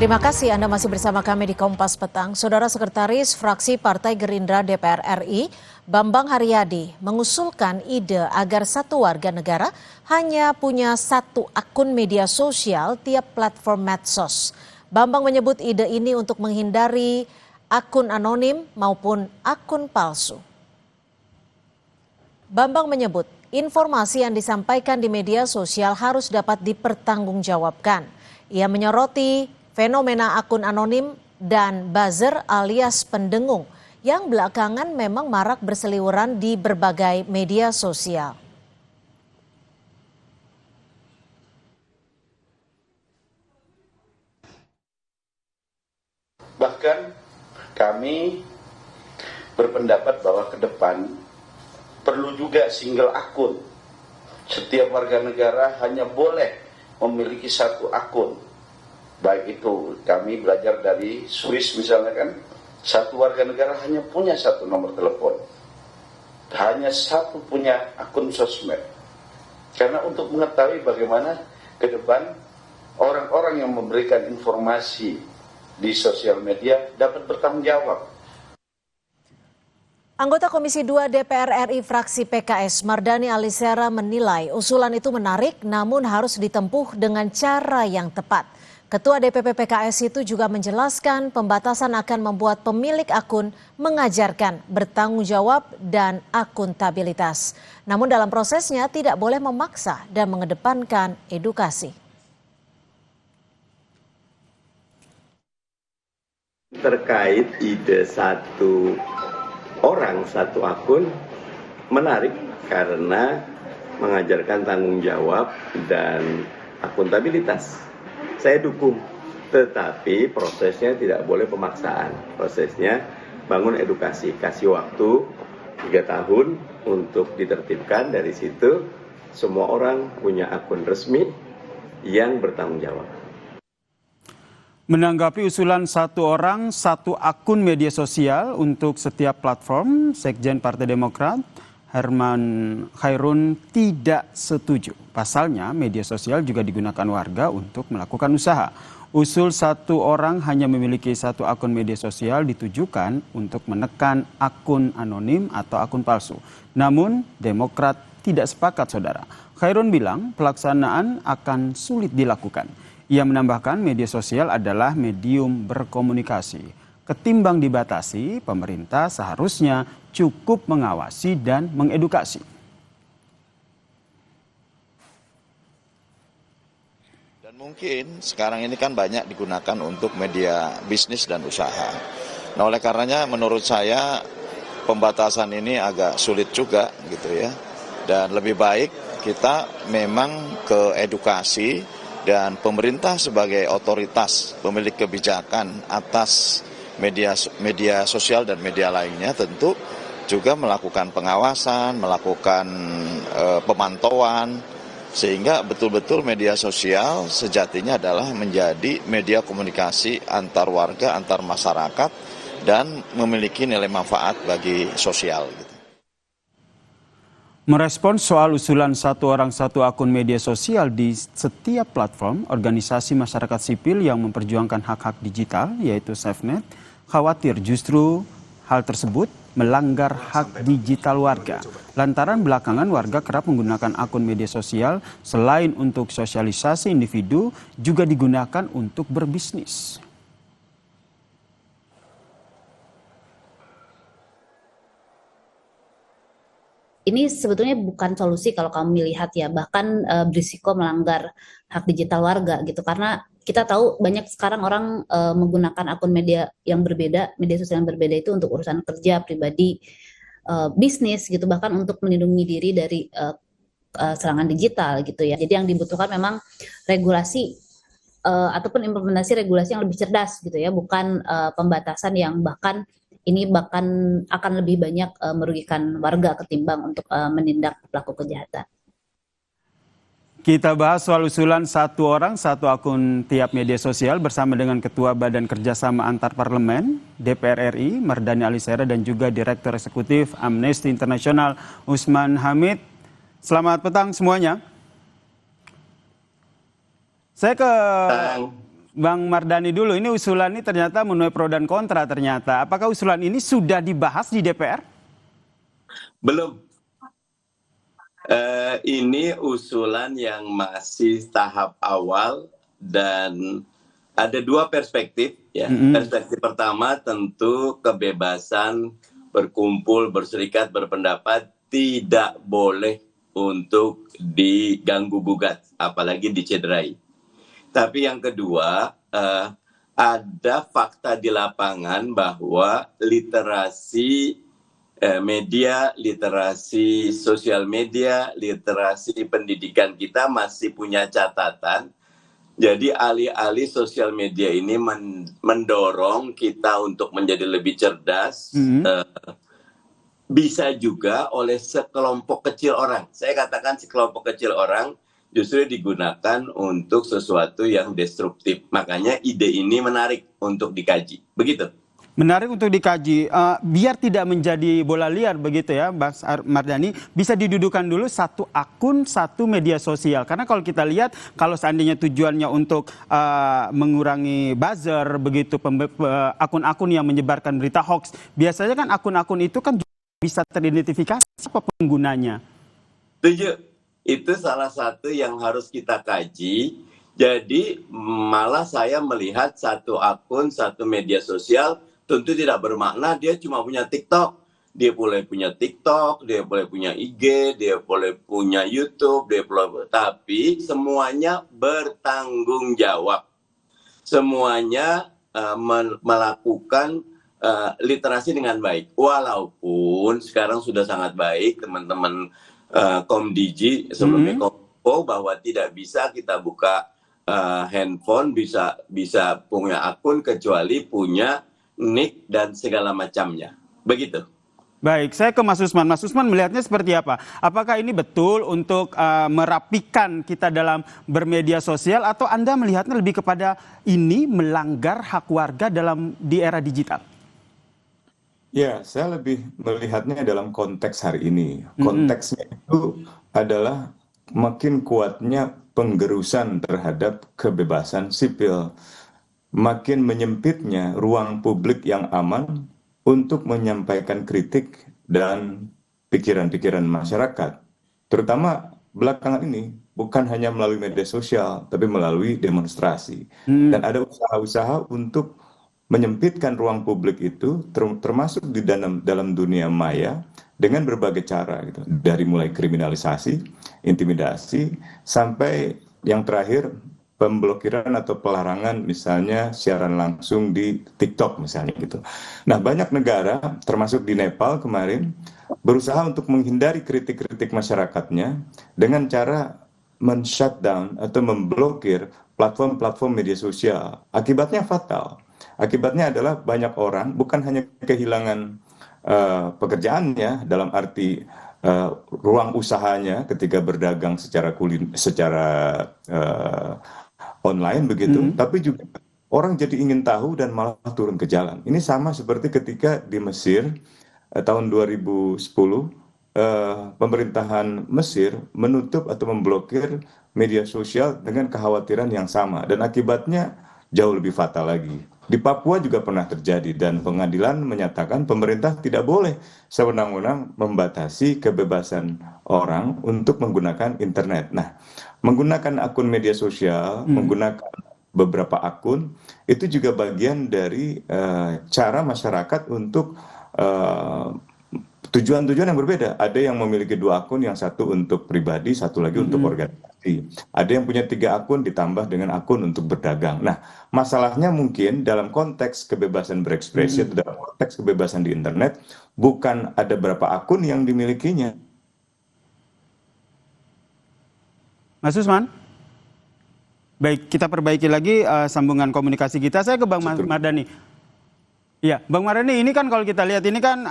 Terima kasih Anda masih bersama kami di Kompas Petang. Saudara Sekretaris Fraksi Partai Gerindra DPR RI, Bambang Haryadi, mengusulkan ide agar satu warga negara hanya punya satu akun media sosial tiap platform medsos. Bambang menyebut ide ini untuk menghindari akun anonim maupun akun palsu. Bambang menyebut informasi yang disampaikan di media sosial harus dapat dipertanggungjawabkan. Ia menyoroti fenomena akun anonim dan buzzer alias pendengung yang belakangan memang marak berseliweran di berbagai media sosial. Bahkan kami berpendapat bahwa ke depan perlu juga single akun. Setiap warga negara hanya boleh memiliki satu akun. Baik itu kami belajar dari Swiss misalnya kan, satu warga negara hanya punya satu nomor telepon. Hanya satu punya akun sosmed. Karena untuk mengetahui bagaimana ke depan orang-orang yang memberikan informasi di sosial media dapat bertanggung jawab. Anggota Komisi 2 DPR RI fraksi PKS Mardani Alisera menilai usulan itu menarik namun harus ditempuh dengan cara yang tepat. Ketua DPP PKS itu juga menjelaskan pembatasan akan membuat pemilik akun mengajarkan bertanggung jawab dan akuntabilitas. Namun dalam prosesnya tidak boleh memaksa dan mengedepankan edukasi. Terkait ide satu orang satu akun menarik karena mengajarkan tanggung jawab dan akuntabilitas. Saya dukung, tetapi prosesnya tidak boleh pemaksaan. Prosesnya bangun edukasi, kasih waktu 3 tahun untuk ditertibkan. Dari situ semua orang punya akun resmi yang bertanggung jawab. Menanggapi usulan satu orang satu akun media sosial untuk setiap platform, Sekjen Partai Demokrat Herman Khairun tidak setuju. Pasalnya media sosial juga digunakan warga untuk melakukan usaha. Usul satu orang hanya memiliki satu akun media sosial ditujukan untuk menekan akun anonim atau akun palsu. Namun Demokrat tidak sepakat, saudara. Khairun bilang pelaksanaan akan sulit dilakukan. Ia menambahkan media sosial adalah medium berkomunikasi. Ketimbang dibatasi, pemerintah seharusnya cukup mengawasi dan mengedukasi. Dan mungkin sekarang ini kan banyak digunakan untuk media bisnis dan usaha. Nah, oleh karenanya menurut saya pembatasan ini agak sulit juga gitu ya. Dan lebih baik kita memang ke edukasi dan pemerintah sebagai otoritas pemilik kebijakan atas media sosial dan media lainnya tentu juga melakukan pengawasan, melakukan pemantauan, sehingga betul-betul media sosial sejatinya adalah menjadi media komunikasi antar warga, antar masyarakat, dan memiliki nilai manfaat bagi sosial. Merespons soal usulan satu orang satu akun media sosial di setiap platform, organisasi masyarakat sipil yang memperjuangkan hak-hak digital, yaitu SafeNet, khawatir justru hal tersebut melanggar hak digital warga. Lantaran belakangan warga kerap menggunakan akun media sosial selain untuk sosialisasi individu juga digunakan untuk berbisnis. Ini sebetulnya bukan solusi kalau kamu melihat ya, bahkan berisiko melanggar hak digital warga gitu, karena kita tahu banyak sekarang orang menggunakan akun media yang berbeda, media sosial yang berbeda itu untuk urusan kerja, pribadi, bisnis gitu, bahkan untuk melindungi diri dari serangan digital gitu ya. Jadi yang dibutuhkan memang regulasi ataupun implementasi regulasi yang lebih cerdas gitu ya, bukan pembatasan yang bahkan akan lebih banyak merugikan warga ketimbang untuk menindak pelaku kejahatan. Kita bahas soal usulan satu orang satu akun tiap media sosial bersama dengan Ketua Badan Kerjasama Antar Parlemen DPR RI Mardani Alisera dan juga Direktur Eksekutif Amnesty International Usman Hamid. Selamat petang semuanya. Saya ke Bang Mardhani dulu, ini usulan ini ternyata menuai pro dan kontra ternyata. Apakah usulan ini sudah dibahas di DPR? Belum. Ini usulan yang masih tahap awal dan ada dua perspektif ya. Perspektif pertama tentu kebebasan berkumpul, berserikat, berpendapat tidak boleh untuk diganggu gugat, apalagi dicederai. Tapi yang kedua, ada fakta di lapangan bahwa literasi media, literasi sosial media, literasi pendidikan kita masih punya catatan. Jadi alih-alih sosial media ini mendorong kita untuk menjadi lebih cerdas, bisa juga oleh sekelompok kecil orang. Saya katakan sekelompok kecil orang justru digunakan untuk sesuatu yang destruktif. Makanya ide ini menarik untuk dikaji. Begitu. Menarik untuk dikaji, biar tidak menjadi bola liar begitu ya, Bang Mardhani, bisa didudukan dulu satu akun, satu media sosial. Karena kalau kita lihat, kalau seandainya tujuannya untuk mengurangi buzzer, begitu akun-akun yang menyebarkan berita hoax, biasanya kan akun-akun itu kan bisa teridentifikasi siapa penggunanya. Setuju, itu salah satu yang harus kita kaji. Jadi malah saya melihat satu akun, satu media sosial, tentu tidak bermakna dia cuma punya TikTok. Dia boleh punya TikTok, dia boleh punya IG, dia boleh punya YouTube, tapi semuanya bertanggung jawab. Semuanya melakukan literasi dengan baik. Walaupun sekarang sudah sangat baik teman-teman Komdigi sebelumnya Kompo bahwa tidak bisa kita buka handphone, bisa punya akun kecuali punya nick dan segala macamnya. Begitu. Baik, saya ke Mas Usman. Mas Usman melihatnya seperti apa? Apakah ini betul untuk merapikan kita dalam bermedia sosial atau Anda melihatnya lebih kepada ini melanggar hak warga di era digital? Ya, saya lebih melihatnya dalam konteks hari ini. Konteksnya itu adalah makin kuatnya penggerusan terhadap kebebasan sipil. Makin menyempitnya ruang publik yang aman untuk menyampaikan kritik dan pikiran-pikiran masyarakat. Terutama belakangan ini bukan hanya melalui media sosial, tapi melalui demonstrasi. Dan ada usaha-usaha untuk menyempitkan ruang publik itu, termasuk di dalam dunia maya, dengan berbagai cara. Gitu. Dari mulai kriminalisasi, intimidasi, sampai yang terakhir, pemblokiran atau pelarangan misalnya siaran langsung di TikTok misalnya gitu. Nah, banyak negara termasuk di Nepal kemarin berusaha untuk menghindari kritik-kritik masyarakatnya dengan cara men-shutdown atau memblokir platform-platform media sosial. Akibatnya fatal. Akibatnya adalah banyak orang bukan hanya kehilangan pekerjaannya dalam arti ruang usahanya ketika berdagang secara online begitu, tapi juga orang jadi ingin tahu dan malah turun ke jalan. Ini sama seperti ketika di Mesir tahun 2010 pemerintahan Mesir menutup atau memblokir media sosial dengan kekhawatiran yang sama dan akibatnya jauh lebih fatal lagi. Di Papua juga pernah terjadi dan pengadilan menyatakan pemerintah tidak boleh sewenang-wenang membatasi kebebasan orang untuk menggunakan internet. Nah, menggunakan akun media sosial, menggunakan beberapa akun, itu juga bagian dari cara masyarakat untuk tujuan-tujuan yang berbeda. Ada yang memiliki 2 akun, yang satu untuk pribadi, satu lagi untuk organisasi. Ada yang punya 3 akun ditambah dengan akun untuk berdagang. Nah, masalahnya mungkin dalam konteks kebebasan berekspresi, dalam konteks kebebasan di internet, bukan ada berapa akun yang dimilikinya. Mas Usman? Baik, kita perbaiki lagi sambungan komunikasi kita. Saya ke Bang Mardhani. Ya, Bang Mardhani, ini kan kalau kita lihat ini kan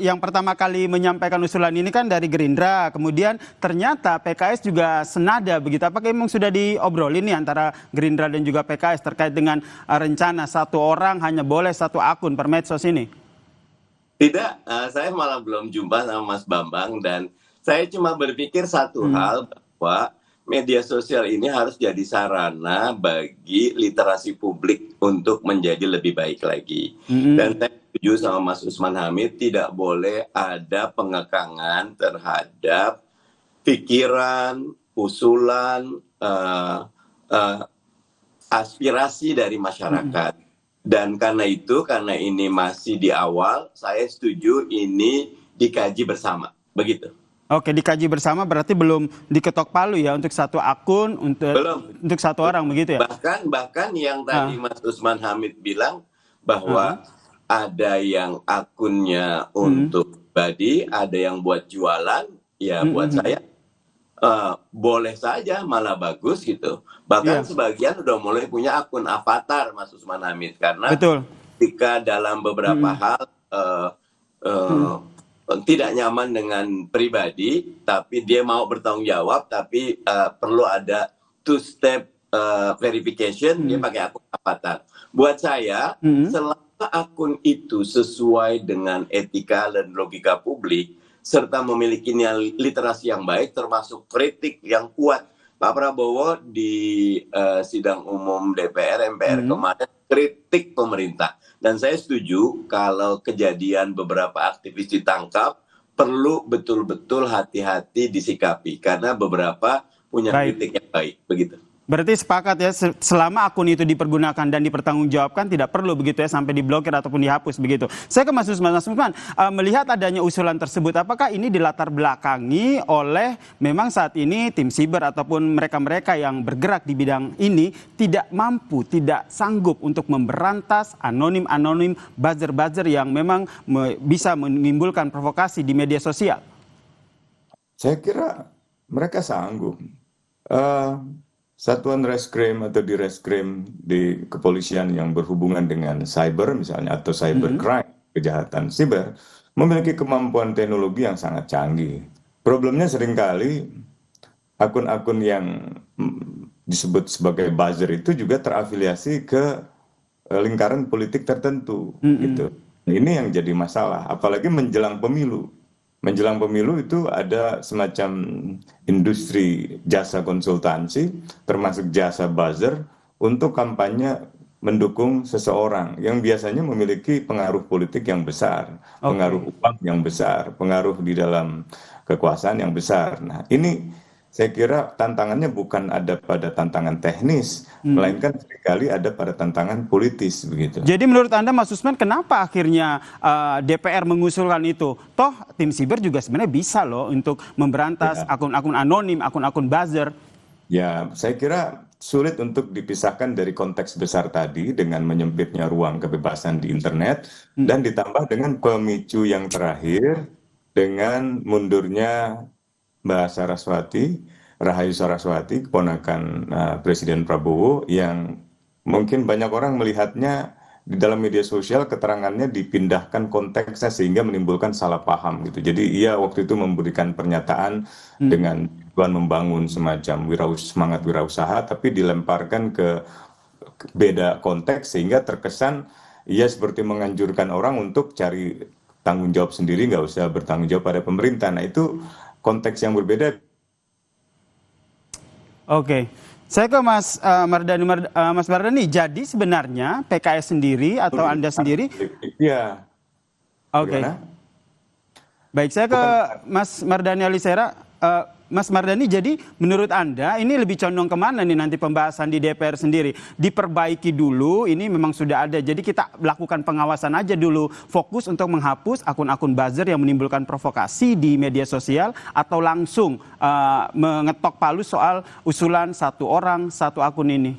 yang pertama kali menyampaikan usulan ini kan dari Gerindra, kemudian ternyata PKS juga senada begitu. Apakah memang sudah diobrolin nih antara Gerindra dan juga PKS terkait dengan rencana satu orang hanya boleh 1 akun per medsos ini? Tidak, saya malah belum jumpa sama Mas Bambang dan saya cuma berpikir satu hal bahwa media sosial ini harus jadi sarana bagi literasi publik untuk menjadi lebih baik lagi. Dan saya setuju sama Mas Usman Hamid, tidak boleh ada pengekangan terhadap pikiran, usulan, aspirasi dari masyarakat. Dan karena ini masih di awal, saya setuju ini dikaji bersama, begitu. Oke, dikaji bersama berarti belum diketok palu ya untuk satu akun, untuk satu orang, begitu ya? Bahkan yang tadi Mas Usman Hamid bilang bahwa ada yang akunnya untuk pribadi, ada yang buat jualan, ya buat saya boleh saja, malah bagus gitu. Bahkan sebagian udah mulai punya akun avatar, Mas Usman Hamid, karena ketika dalam beberapa hal tidak nyaman dengan pribadi, tapi dia mau bertanggung jawab, tapi perlu ada two-step verification, dia pakai akun avatar. Buat saya, selama akun itu sesuai dengan etika dan logika publik, serta memiliki literasi yang baik, termasuk kritik yang kuat. Pak Prabowo di sidang umum DPR, MPR kemarin kritik pemerintah. Dan saya setuju kalau kejadian beberapa aktivis ditangkap, perlu betul-betul hati-hati disikapi. Karena beberapa punya kritik yang baik, begitu. Berarti sepakat ya, selama akun itu dipergunakan dan dipertanggungjawabkan, tidak perlu begitu ya sampai diblokir ataupun dihapus begitu. Saya ke Mas Usman. Mas Usman, melihat adanya usulan tersebut, apakah ini dilatar belakangi oleh memang saat ini tim siber ataupun mereka-mereka yang bergerak di bidang ini tidak mampu, tidak sanggup untuk memberantas anonim-anonim, buzzer-buzzer yang memang bisa menimbulkan provokasi di media sosial? Saya kira mereka sanggup. Satuan reskrim atau direskrim di kepolisian yang berhubungan dengan cyber misalnya atau cybercrime, kejahatan siber, memiliki kemampuan teknologi yang sangat canggih. Problemnya seringkali akun-akun yang disebut sebagai buzzer itu juga terafiliasi ke lingkaran politik tertentu gitu. Ini yang jadi masalah, apalagi menjelang pemilu. Menjelang pemilu itu ada semacam industri jasa konsultansi, termasuk jasa buzzer, untuk kampanye mendukung seseorang yang biasanya memiliki pengaruh politik yang besar, pengaruh uang yang besar, pengaruh di dalam kekuasaan yang besar. Nah, ini saya kira tantangannya bukan ada pada tantangan teknis, melainkan seringkali ada pada tantangan politis begitu. Jadi menurut Anda, Mas Usman, kenapa akhirnya DPR mengusulkan itu? Toh tim siber juga sebenarnya bisa loh untuk memberantas akun-akun anonim, akun-akun buzzer. Ya, saya kira sulit untuk dipisahkan dari konteks besar tadi dengan menyempitnya ruang kebebasan di internet dan ditambah dengan pemicu yang terakhir dengan mundurnya Mbak Rahayu Saraswati, keponakan Presiden Prabowo, yang mungkin banyak orang melihatnya di dalam media sosial keterangannya dipindahkan konteksnya sehingga menimbulkan salah paham gitu. Jadi ia waktu itu memberikan pernyataan dengan tujuan membangun semacam semangat wirausaha, tapi dilemparkan ke beda konteks sehingga terkesan ia seperti menganjurkan orang untuk cari tanggung jawab sendiri, nggak usah bertanggung jawab pada pemerintah. Nah, itu konteks yang berbeda. Oke, saya ke Mas Mardhani. Mas Mardhani, jadi sebenarnya PKS sendiri atau Anda sendiri? Iya. Oke. Baik, saya ke Mas Mardhani Alisera. Mas Mardhani, jadi menurut Anda ini lebih condong kemana nih nanti pembahasan di DPR sendiri? Diperbaiki dulu, ini memang sudah ada. Jadi kita lakukan pengawasan aja dulu. Fokus untuk menghapus akun-akun buzzer yang menimbulkan provokasi di media sosial, atau langsung mengetok palu soal usulan satu orang, satu akun ini?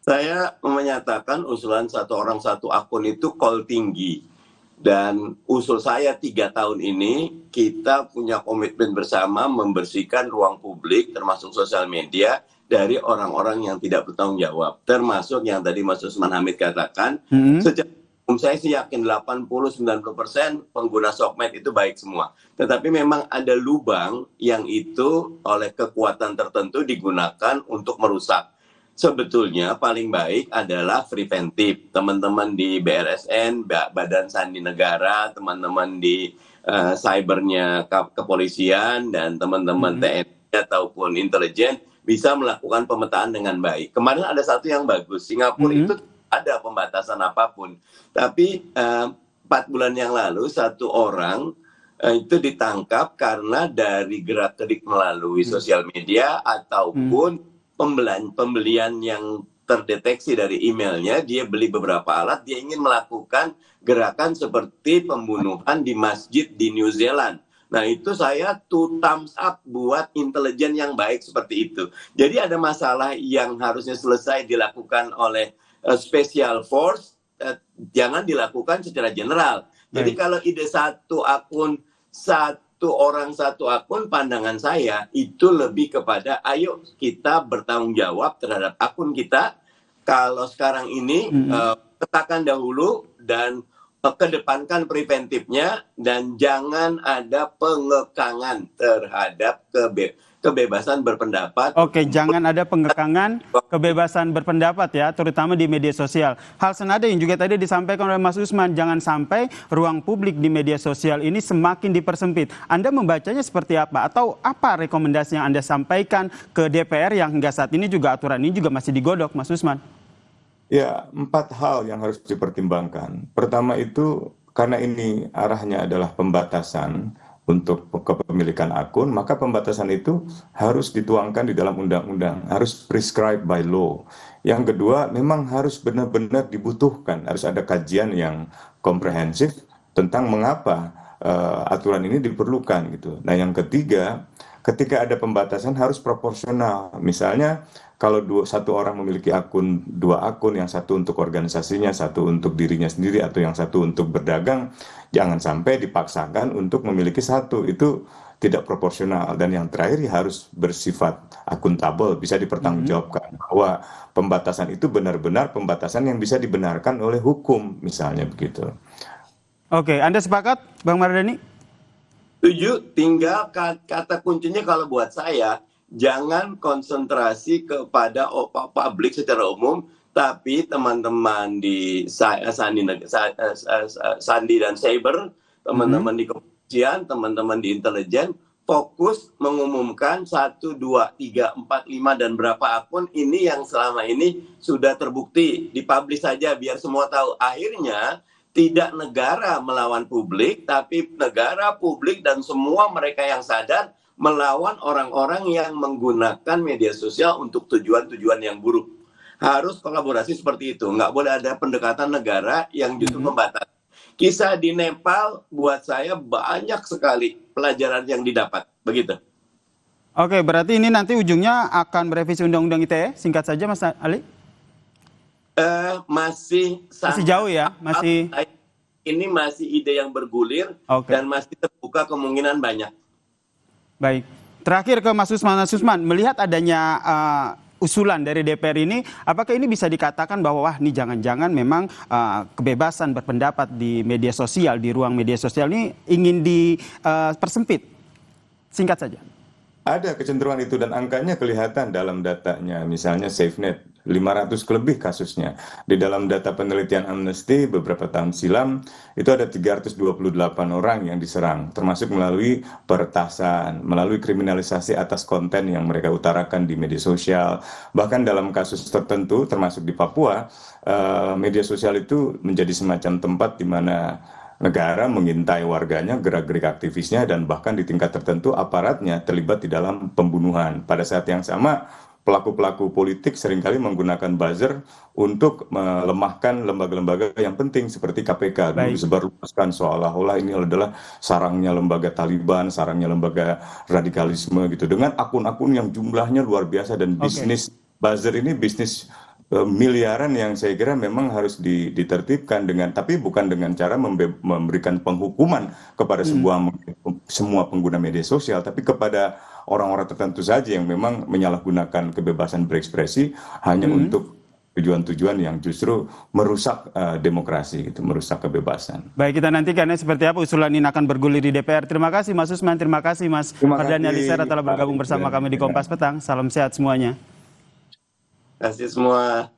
Saya menyatakan usulan satu orang, satu akun itu call tinggi. Dan usul saya 3 tahun ini kita punya komitmen bersama membersihkan ruang publik termasuk sosial media dari orang-orang yang tidak bertanggung jawab. Termasuk yang tadi Mas Usman Hamid katakan, secara umum saya sih yakin 80-90% pengguna sosmed itu baik semua. Tetapi memang ada lubang yang itu oleh kekuatan tertentu digunakan untuk merusak. Sebetulnya paling baik adalah preventif. Teman-teman di BRSN, Badan Sandi Negara, teman-teman di cybernya kepolisian, dan teman-teman TNI ataupun intelijen bisa melakukan pemetaan dengan baik. Kemarin ada satu yang bagus, Singapura itu ada pembatasan apapun. Tapi 4 bulan yang lalu satu orang itu ditangkap karena dari gerak-gerik melalui sosial media ataupun pembelian yang terdeteksi dari emailnya, dia beli beberapa alat, dia ingin melakukan gerakan seperti pembunuhan di masjid di New Zealand. Nah itu saya 2 thumbs up buat intelijen yang baik seperti itu. Jadi ada masalah yang harusnya selesai dilakukan oleh special force, jangan dilakukan secara general. Jadi kalau ide satu akun, satu orang satu akun, pandangan saya itu lebih kepada ayo kita bertanggung jawab terhadap akun kita. Kalau sekarang ini katakan dahulu dan kedepankan preventifnya, dan jangan ada pengekangan terhadap kebebasan berpendapat. Oke, jangan ada pengekangan kebebasan berpendapat ya, terutama di media sosial. Hal senada yang juga tadi disampaikan oleh Mas Usman, jangan sampai ruang publik di media sosial ini semakin dipersempit. Anda membacanya seperti apa? Atau apa rekomendasi yang Anda sampaikan ke DPR yang hingga saat ini juga aturan ini juga masih digodok, Mas Usman? Ya, 4 hal yang harus dipertimbangkan. Pertama itu, karena ini arahnya adalah pembatasan untuk kepemilikan akun, maka pembatasan itu harus dituangkan di dalam undang-undang, harus prescribed by law. Yang kedua, memang harus benar-benar dibutuhkan, harus ada kajian yang komprehensif tentang mengapa aturan ini diperlukan gitu. Nah, yang ketiga, ketika ada pembatasan harus proporsional. Misalnya kalau satu orang memiliki 2 akun, yang satu untuk organisasinya, satu untuk dirinya sendiri, atau yang satu untuk berdagang, jangan sampai dipaksakan untuk memiliki satu. Itu tidak proporsional. Dan yang terakhir harus bersifat akuntabel, bisa dipertanggungjawabkan bahwa pembatasan itu benar-benar pembatasan yang bisa dibenarkan oleh hukum, misalnya begitu. Oke, Anda sepakat, Bang Mardhani? Setuju, tinggal kata kuncinya kalau buat saya, jangan konsentrasi kepada publik secara umum, tapi teman-teman di Sandi dan Cyber, teman-teman di kepolisian, teman-teman di intelijen, fokus mengumumkan 1, 2, 3, 4, 5, dan berapa akun ini yang selama ini sudah terbukti, dipublish saja biar semua tahu. Akhirnya tidak negara melawan publik, tapi negara, publik, dan semua mereka yang sadar melawan orang-orang yang menggunakan media sosial untuk tujuan-tujuan yang buruk. Harus kolaborasi seperti itu. Nggak boleh ada pendekatan negara yang justru membatasi. Kisah di Nepal buat saya banyak sekali pelajaran yang didapat. Begitu. Oke, berarti ini nanti ujungnya akan merevisi Undang-Undang ITE. Singkat saja, Mas Ali. Masih jauh ya, ini masih ide yang bergulir dan masih terbuka kemungkinan banyak. Baik, terakhir ke Mas Usman. Mas Usman, melihat adanya usulan dari DPR ini, apakah ini bisa dikatakan bahwa wah ini jangan-jangan memang kebebasan berpendapat di media sosial, di ruang media sosial ini ingin dipersempit? Singkat saja. Ada kecenderungan itu dan angkanya kelihatan dalam datanya, misalnya SafeNet, 500 lebih kasusnya. Di dalam data penelitian Amnesty beberapa tahun silam, itu ada 328 orang yang diserang, termasuk melalui peretasan, melalui kriminalisasi atas konten yang mereka utarakan di media sosial. Bahkan dalam kasus tertentu, termasuk di Papua, media sosial itu menjadi semacam tempat di mana negara mengintai warganya, gerak-gerik aktivisnya, dan bahkan di tingkat tertentu aparatnya terlibat di dalam pembunuhan. Pada saat yang sama, pelaku-pelaku politik seringkali menggunakan buzzer untuk melemahkan lembaga-lembaga yang penting seperti KPK. Dulu disebarluaskan seolah-olah ini adalah sarangnya lembaga Taliban, sarangnya lembaga radikalisme gitu. Dengan akun-akun yang jumlahnya luar biasa dan bisnis buzzer ini bisnis miliaran yang saya kira memang harus ditertibkan tapi bukan dengan cara memberikan penghukuman kepada semua pengguna media sosial, tapi kepada orang-orang tertentu saja yang memang menyalahgunakan kebebasan berekspresi hanya untuk tujuan-tujuan yang justru merusak demokrasi, gitu, merusak kebebasan. Baik, kita nantikan seperti apa usulan ini akan bergulir di DPR. Terima kasih Mas Usman, terima kasih Mas Mardhani Alisera telah bergabung bersama kami di Kompas Petang. Salam sehat semuanya. Terima kasih semua.